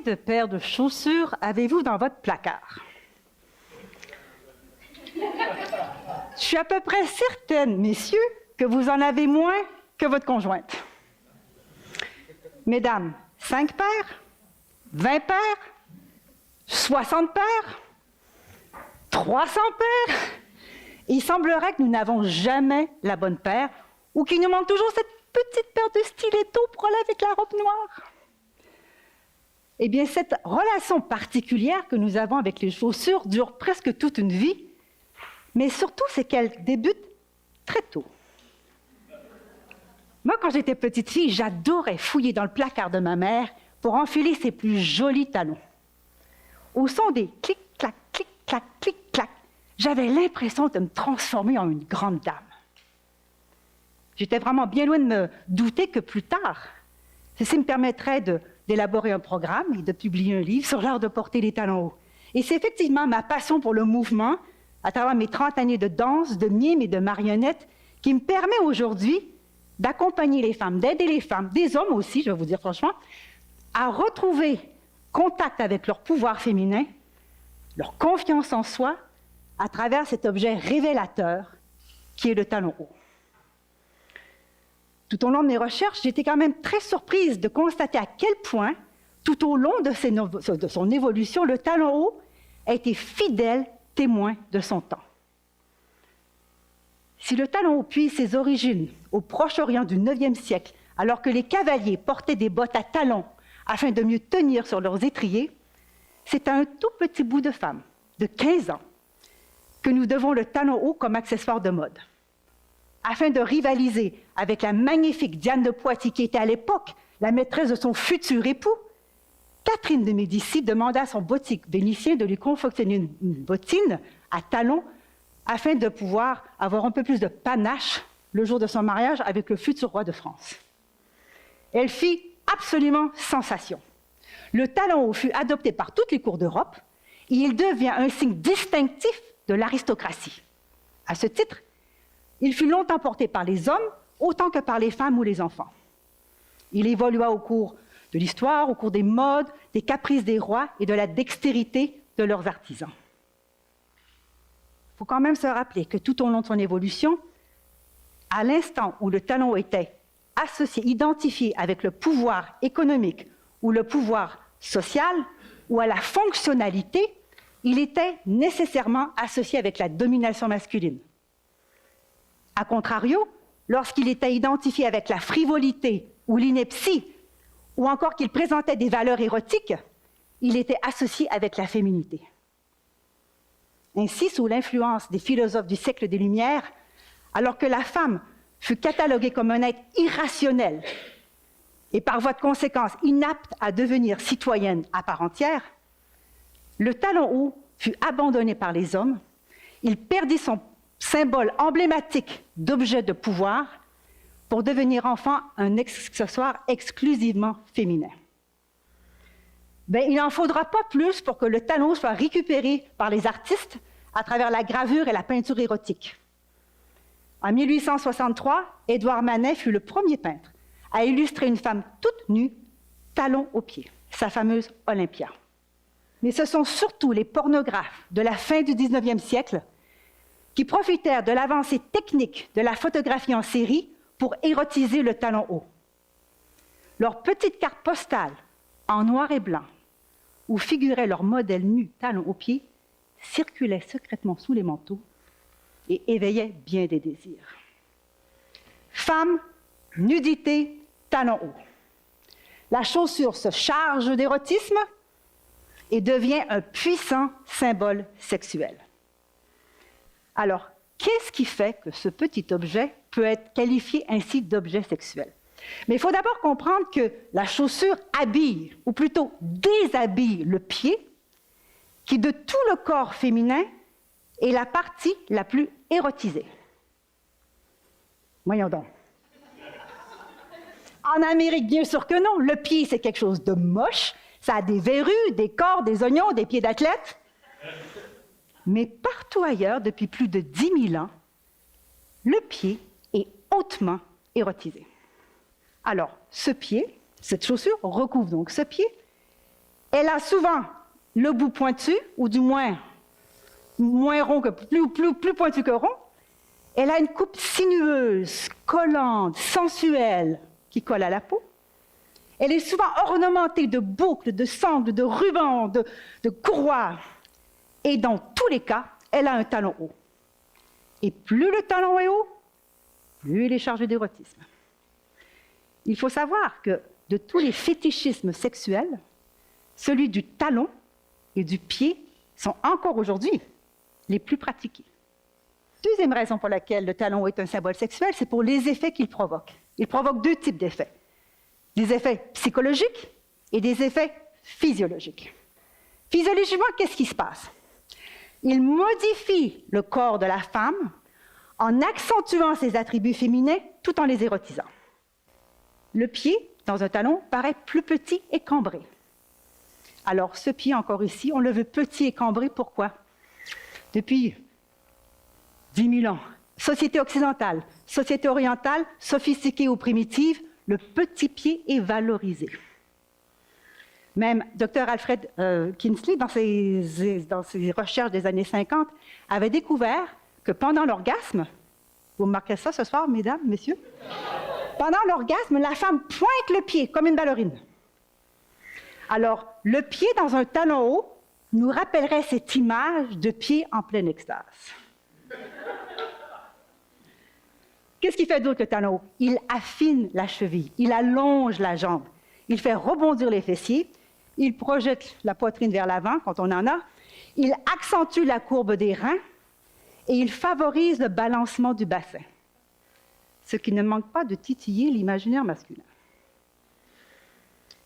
de paires de chaussures avez-vous dans votre placard? Je suis à peu près certaine, messieurs, que vous en avez moins que votre conjointe. Mesdames, 5 paires? 20 paires? 60 paires? 300 paires? Il semblerait que nous n'avons jamais la bonne paire ou qu'il nous manque toujours cette petite paire de stilettos pour aller avec la robe noire. Eh bien, cette relation particulière que nous avons avec les chaussures dure presque toute une vie, mais surtout, c'est qu'elle débute très tôt. Moi, quand j'étais petite fille, j'adorais fouiller dans le placard de ma mère pour enfiler ses plus jolis talons. Au son des clic-clac, clic-clac, clic-clac, j'avais l'impression de me transformer en une grande dame. J'étais vraiment bien loin de me douter que plus tard, ceci me permettrait d'élaborer un programme et de publier un livre sur l'art de porter les talons hauts. Et c'est effectivement ma passion pour le mouvement, à travers mes 30 années de danse, de mime et de marionnette, qui me permet aujourd'hui d'accompagner les femmes, d'aider les femmes, des hommes aussi, je vais vous dire franchement, à retrouver contact avec leur pouvoir féminin, leur confiance en soi, à travers cet objet révélateur qui est le talon haut. Tout au long de mes recherches, j'étais quand même très surprise de constater à quel point, tout au long de son évolution, le talon haut a été fidèle témoin de son temps. Si le talon haut puise ses origines au Proche-Orient du IXe siècle, alors que les cavaliers portaient des bottes à talons afin de mieux tenir sur leurs étriers, c'est à un tout petit bout de femme, de 15 ans, que nous devons le talon haut comme accessoire de mode. Afin de rivaliser avec la magnifique Diane de Poitiers, qui était à l'époque la maîtresse de son futur époux, Catherine de Médicis demanda à son bottique vénitien de lui confectionner une bottine à talons afin de pouvoir avoir un peu plus de panache le jour de son mariage avec le futur roi de France. Elle fit absolument sensation. Le talon haut fut adopté par toutes les cours d'Europe et il devient un signe distinctif de l'aristocratie. À ce titre, il fut longtemps porté par les hommes autant que par les femmes ou les enfants. Il évolua au cours de l'histoire, au cours des modes, des caprices des rois et de la dextérité de leurs artisans. Il faut quand même se rappeler que tout au long de son évolution, à l'instant où le talon haut était associé, identifié avec le pouvoir économique ou le pouvoir social ou à la fonctionnalité, il était nécessairement associé avec la domination masculine. A contrario, lorsqu'il était identifié avec la frivolité ou l'ineptie, ou encore qu'il présentait des valeurs érotiques, il était associé avec la féminité. Ainsi, sous l'influence des philosophes du siècle des Lumières, alors que la femme fut cataloguée comme un être irrationnel et par voie de conséquence inapte à devenir citoyenne à part entière, le talon haut fut abandonné par les hommes, il perdit son symbole emblématique d'objet de pouvoir pour devenir enfin un accessoire exclusivement féminin. Il n'en faudra pas plus pour que le talon haut soit récupéré par les artistes à travers la gravure et la peinture érotique. En 1863, Édouard Manet fut le premier peintre à illustrer une femme toute nue, talons aux pieds, sa fameuse Olympia. Mais ce sont surtout les pornographes de la fin du 19e siècle qui profitèrent de l'avancée technique de la photographie en série pour érotiser le talon haut. Leurs petites cartes postales en noir et blanc, où figurait leur modèle nu talons aux pieds, circulaient secrètement sous les manteaux et éveillaient bien des désirs. Femmes, nudité, talons hauts. La chaussure se charge d'érotisme et devient un puissant symbole sexuel. Alors, qu'est-ce qui fait que ce petit objet peut être qualifié ainsi d'objet sexuel? Mais il faut d'abord comprendre que la chaussure habille, ou plutôt déshabille le pied, qui de tout le corps féminin est la partie la plus érotisée. Voyons donc. En Amérique, bien sûr que non. Le pied, c'est quelque chose de moche. Ça a des verrues, des cordes, des oignons, des pieds d'athlète. Mais partout ailleurs, depuis plus de 10 000 ans, le pied est hautement érotisé. Alors, ce pied, cette chaussure recouvre donc ce pied, Elle a souvent le bout pointu, ou du moins rond que plus pointu que rond. Elle a une coupe sinueuse, collante, sensuelle, qui colle à la peau. Elle est souvent ornementée de boucles, de sangles, de rubans, de courroies. Et dans tous les cas, elle a un talon haut. Et plus le talon est haut, plus il est chargé d'érotisme. Il faut savoir que de tous les fétichismes sexuels, celui du talon et du pied sont encore aujourd'hui les plus pratiqués. Deuxième raison pour laquelle le talon est un symbole sexuel, c'est pour les effets qu'il provoque. Il provoque deux types d'effets. Des effets psychologiques et des effets physiologiques. Physiologiquement, qu'est-ce qui se passe? Il modifie le corps de la femme en accentuant ses attributs féminins tout en les érotisant. Le pied, dans un talon, paraît plus petit et cambré. Alors, ce pied, encore ici, on le veut petit et cambré, pourquoi? Depuis 10 000 ans, société occidentale, société orientale, sophistiquée ou primitive, le petit pied est valorisé. Même Dr. Alfred Kinsley, dans ses recherches des années 50, avait découvert que pendant l'orgasme, vous remarquez ça ce soir, mesdames, messieurs? Pendant l'orgasme, la femme pointe le pied comme une ballerine. Alors, le pied dans un talon haut nous rappellerait cette image de pied en pleine extase. Qu'est-ce qu'il fait d'autre que le talon haut? Il affine la cheville, il allonge la jambe, il fait rebondir les fessiers, il projette la poitrine vers l'avant quand on en a, il accentue la courbe des reins et il favorise le balancement du bassin, ce qui ne manque pas de titiller l'imaginaire masculin.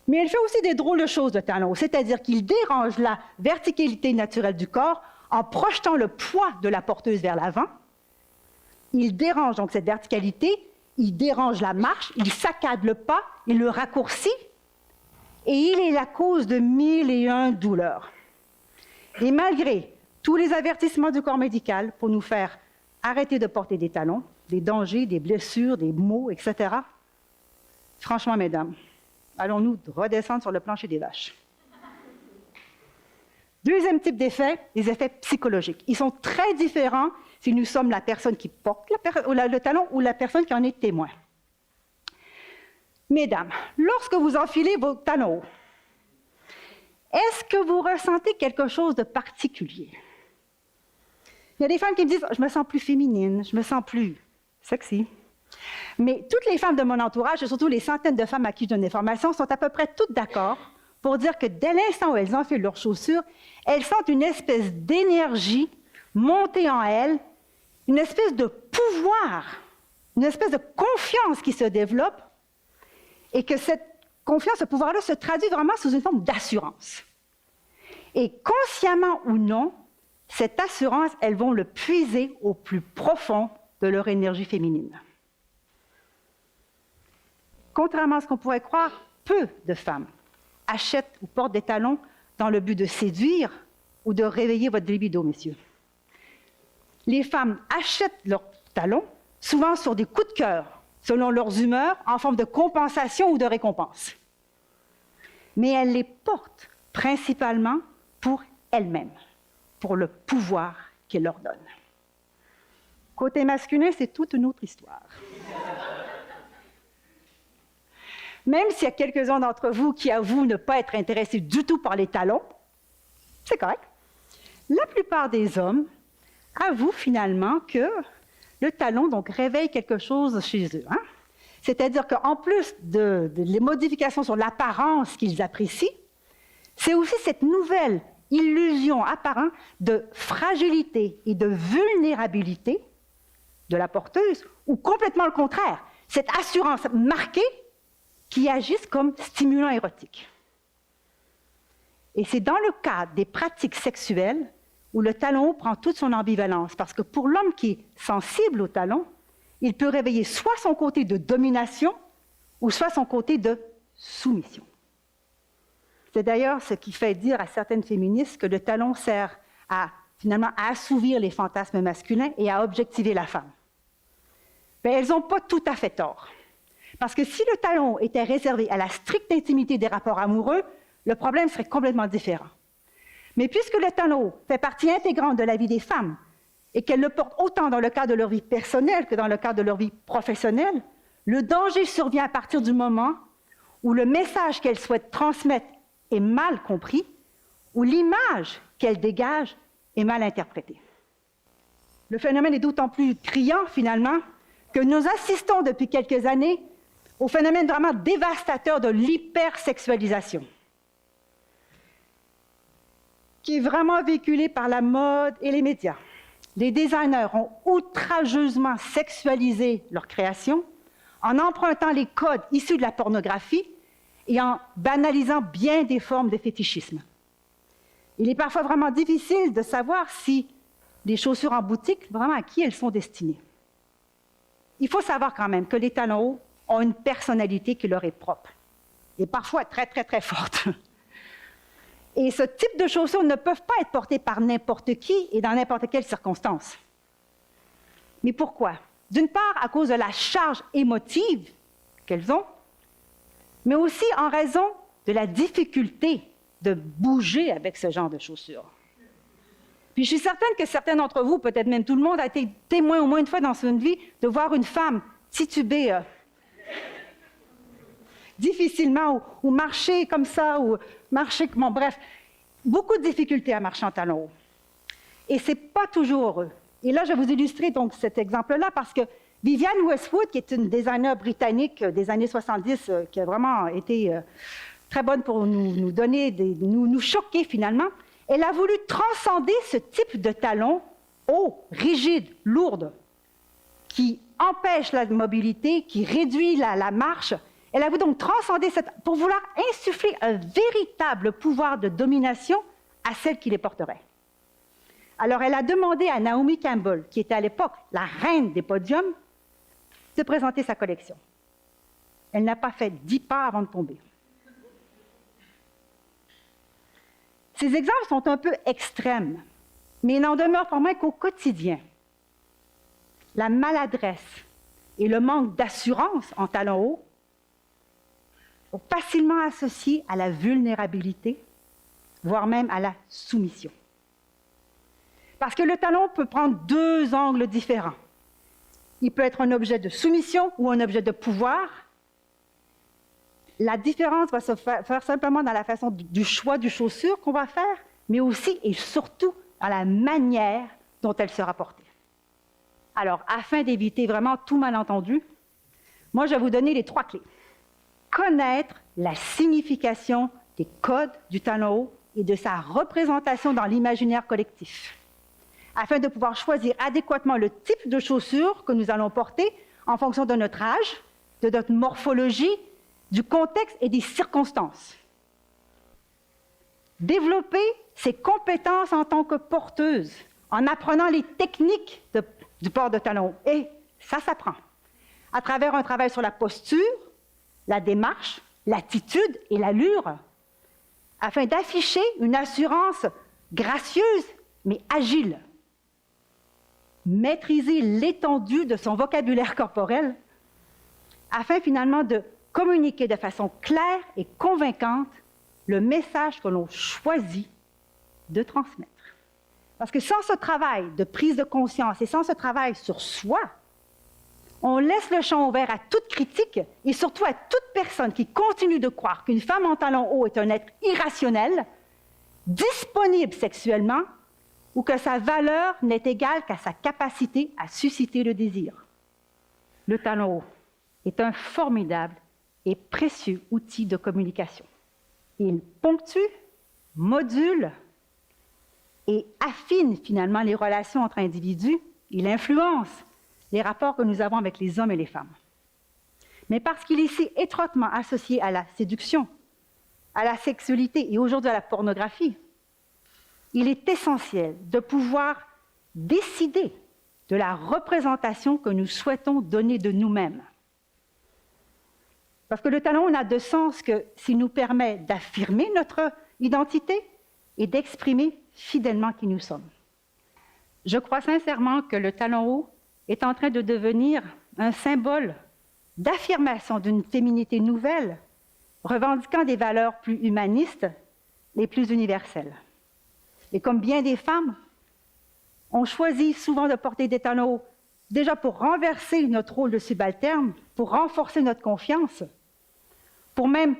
Mais il fait aussi des drôles de choses, le talon haut, c'est-à-dire qu'il dérange la verticalité naturelle du corps en projetant le poids de la porteuse vers l'avant. Il dérange donc cette verticalité, il dérange la marche, il saccade le pas, il le raccourcit, et il est la cause de 1001 douleurs. Et malgré tous les avertissements du corps médical pour nous faire arrêter de porter des talons, des dangers, des blessures, des maux, etc., franchement, mesdames, allons-nous redescendre sur le plancher des vaches. Deuxième type d'effet, les effets psychologiques. Ils sont très différents si nous sommes la personne qui porte le talon ou la personne qui en est témoin. Mesdames, lorsque vous enfilez vos talons hauts, est-ce que vous ressentez quelque chose de particulier? Il y a des femmes qui me disent « je me sens plus féminine, je me sens plus sexy ». Mais toutes les femmes de mon entourage, et surtout les centaines de femmes à qui je donne des formations, sont à peu près toutes d'accord pour dire que dès l'instant où elles enfilent leurs chaussures, elles sentent une espèce d'énergie monter en elles, une espèce de pouvoir, une espèce de confiance qui se développe, et que cette confiance, ce pouvoir-là, se traduit vraiment sous une forme d'assurance. Et consciemment ou non, cette assurance, elles vont le puiser au plus profond de leur énergie féminine. Contrairement à ce qu'on pourrait croire, peu de femmes achètent ou portent des talons dans le but de séduire ou de réveiller votre libido, messieurs. Les femmes achètent leurs talons souvent sur des coups de cœur, selon leurs humeurs, en forme de compensation ou de récompense. Mais elles les portent principalement pour elles-mêmes, pour le pouvoir qu'elles leur donnent. Côté masculin, c'est toute une autre histoire. Même s'il y a quelques-uns d'entre vous qui avouent ne pas être intéressés du tout par les talons, c'est correct. La plupart des hommes avouent finalement que le talon donc, réveille quelque chose chez eux. Hein? C'est-à-dire qu'en plus les modifications sur l'apparence qu'ils apprécient, c'est aussi cette nouvelle illusion apparente de fragilité et de vulnérabilité de la porteuse, ou complètement le contraire, cette assurance marquée qui agissent comme stimulants érotiques. Et c'est dans le cadre des pratiques sexuelles où le talon haut prend toute son ambivalence, parce que pour l'homme qui est sensible au talon, il peut réveiller soit son côté de domination, ou soit son côté de soumission. C'est d'ailleurs ce qui fait dire à certaines féministes que le talon sert finalement à assouvir les fantasmes masculins et à objectiver la femme. Mais elles n'ont pas tout à fait tort. Parce que si le talon était réservé à la stricte intimité des rapports amoureux, le problème serait complètement différent. Mais puisque le talon haut fait partie intégrante de la vie des femmes et qu'elles le portent autant dans le cadre de leur vie personnelle que dans le cadre de leur vie professionnelle, le danger survient à partir du moment où le message qu'elles souhaitent transmettre est mal compris, ou l'image qu'elles dégagent est mal interprétée. Le phénomène est d'autant plus criant, finalement, que nous assistons depuis quelques années au phénomène vraiment dévastateur de l'hypersexualisation, qui est vraiment véhiculé par la mode et les médias. Les designers ont outrageusement sexualisé leur création en empruntant les codes issus de la pornographie et en banalisant bien des formes de fétichisme. Il est parfois vraiment difficile de savoir si les chaussures en boutique, vraiment à qui elles sont destinées. Il faut savoir quand même que les talons hauts ont une personnalité qui leur est propre, et parfois très, très, très forte. Et ce type de chaussures ne peuvent pas être portées par n'importe qui et dans n'importe quelle circonstance. Mais pourquoi? D'une part, à cause de la charge émotive qu'elles ont, mais aussi en raison de la difficulté de bouger avec ce genre de chaussures. Puis je suis certaine que certains d'entre vous, peut-être même tout le monde, a été témoin au moins une fois dans son vie de voir une femme tituber difficilement ou marcher comme ça, ou marcher, bon bref, beaucoup de difficultés à marcher en talons hauts. Et ce n'est pas toujours heureux. Et là, je vais vous illustrer donc cet exemple-là parce que Vivienne Westwood, qui est une designer britannique des années 70, qui a vraiment été très bonne pour nous donner, nous choquer finalement, elle a voulu transcender ce type de talons hauts, rigides, lourds, qui empêchent la mobilité, qui réduit la marche. Elle a voulu donc transcender pour vouloir insuffler un véritable pouvoir de domination à celle qui les porterait. Alors, elle a demandé à Naomi Campbell, qui était à l'époque la reine des podiums, de présenter sa collection. Elle n'a pas fait 10 pas avant de tomber. Ces exemples sont un peu extrêmes, mais il n'en demeure pas moins qu'au quotidien, la maladresse et le manque d'assurance en talons hauts sont facilement associés à la vulnérabilité, voire même à la soumission. Parce que le talon peut prendre deux angles différents. Il peut être un objet de soumission ou un objet de pouvoir. La différence va se faire simplement dans la façon du choix du chaussure qu'on va faire, mais aussi et surtout dans la manière dont elle sera portée. Alors, afin d'éviter vraiment tout malentendu, moi, je vais vous donner les 3 clés. Connaître la signification des codes du talon haut et de sa représentation dans l'imaginaire collectif, afin de pouvoir choisir adéquatement le type de chaussures que nous allons porter en fonction de notre âge, de notre morphologie, du contexte et des circonstances. Développer ses compétences en tant que porteuse, en apprenant les techniques du port de talons. Et ça s'apprend à travers un travail sur la posture, la démarche, l'attitude et l'allure, afin d'afficher une assurance gracieuse mais agile. Maîtriser l'étendue de son vocabulaire corporel, afin finalement de communiquer de façon claire et convaincante le message que l'on choisit de transmettre. Parce que sans ce travail de prise de conscience et sans ce travail sur soi, on laisse le champ ouvert à toute critique et surtout à toute personne qui continue de croire qu'une femme en talons hauts est un être irrationnel, disponible sexuellement, ou que sa valeur n'est égale qu'à sa capacité à susciter le désir. Le talon haut est un formidable et précieux outil de communication. Il ponctue, module et affine finalement les relations entre individus. Il influence les rapports que nous avons avec les hommes et les femmes. Mais parce qu'il est si étroitement associé à la séduction, à la sexualité et aujourd'hui à la pornographie, il est essentiel de pouvoir décider de la représentation que nous souhaitons donner de nous-mêmes. Parce que le talon n'a de sens que s'il nous permet d'affirmer notre identité et d'exprimer fidèlement qui nous sommes. Je crois sincèrement que le talon haut est en train de devenir un symbole d'affirmation d'une féminité nouvelle revendiquant des valeurs plus humanistes et plus universelles. Et comme bien des femmes, on choisit souvent de porter des talons hauts, déjà pour renverser notre rôle de subalterne, pour renforcer notre confiance, pour même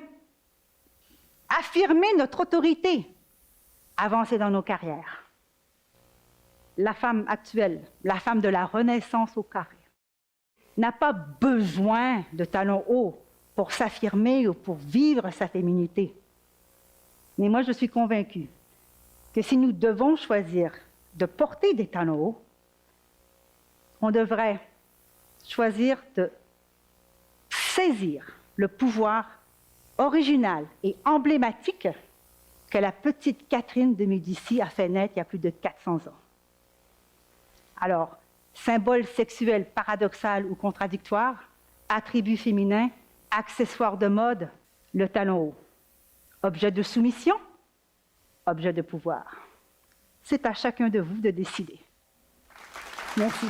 affirmer notre autorité, avancer dans nos carrières. La femme actuelle, la femme de la Renaissance au carré, n'a pas besoin de talons hauts pour s'affirmer ou pour vivre sa féminité. Mais moi, je suis convaincue que si nous devons choisir de porter des talons hauts, on devrait choisir de saisir le pouvoir original et emblématique que la petite Catherine de Médicis a fait naître il y a plus de 400 ans. Alors, symbole sexuel paradoxal ou contradictoire, attribut féminin, accessoire de mode, le talon haut. Objet de soumission, objet de pouvoir. C'est à chacun de vous de décider. Merci.